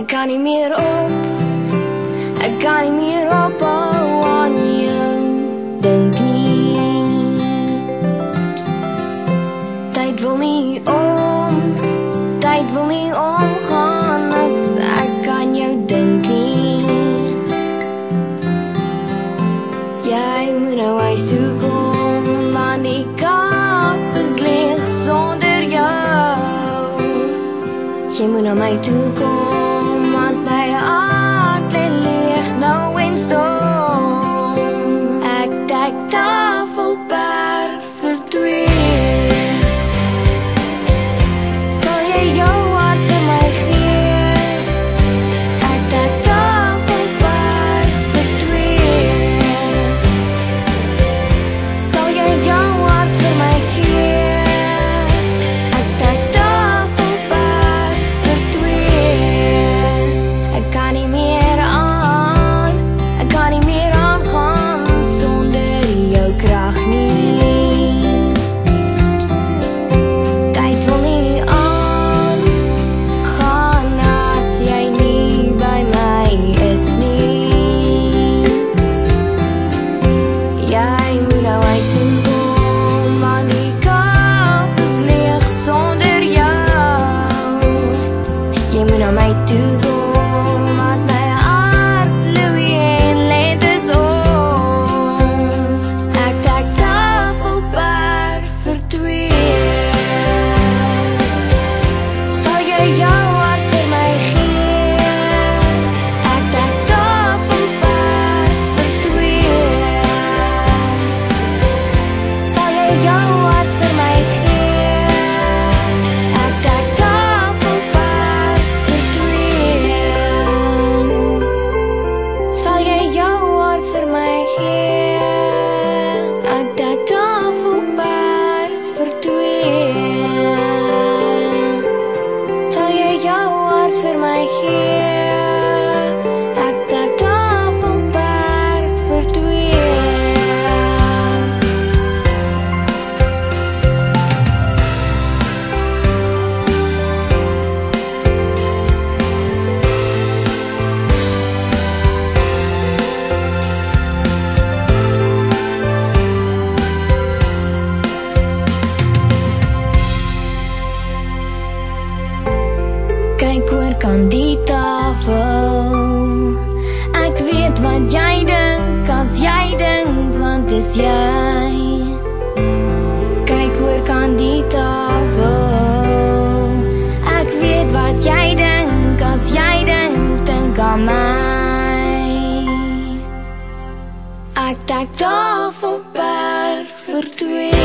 Ek kan nie meer op, ek kan nie meer ophou aan jou dink nie. Tyd wil nie omgaan as ek aan jou dink nie. Jy moet nou huis toe kom, want die kap is leeg sonder jou. Jy moet na my toe kom, want my hart lê leeg nou en stom. Ek dek tafelberg vir twee. Sal jy jou hart vir my gee? Ek dek tafelberg vir twee. Sal jy jou hart vir my gee? Ek dek tafelberg vir twee. Ek kan nie meer aan, ek kan nie meer aangaan sonder jou krag nie. Tyd wil nie aangaan as jy nie by my is nie. Jy moet nou huis toe kom, want die kap is leeg sonder jou. Jy moet na my toe kom, want my hart loei en let is om. Ek dek tafelberg vir twee. Sal jy jou hart vir my gee? Ek dek tafelberg vir twee. Sal jy jou hart vir my gee? Ek dek tafelberg vir twee. Sal jy jou hart vir my gee? Ek dek tafelberg vir twee. Sal jy jou hart vir my gee? Ek dek tafelberg vir twee. Kyk oor kan die tafel. Ek weet wat jy dink as jy dink, want dis jy. Kyk oor kan die tafel. Ek weet wat jy dink as jy dink aan my. Ek dek tafelberg vir twee.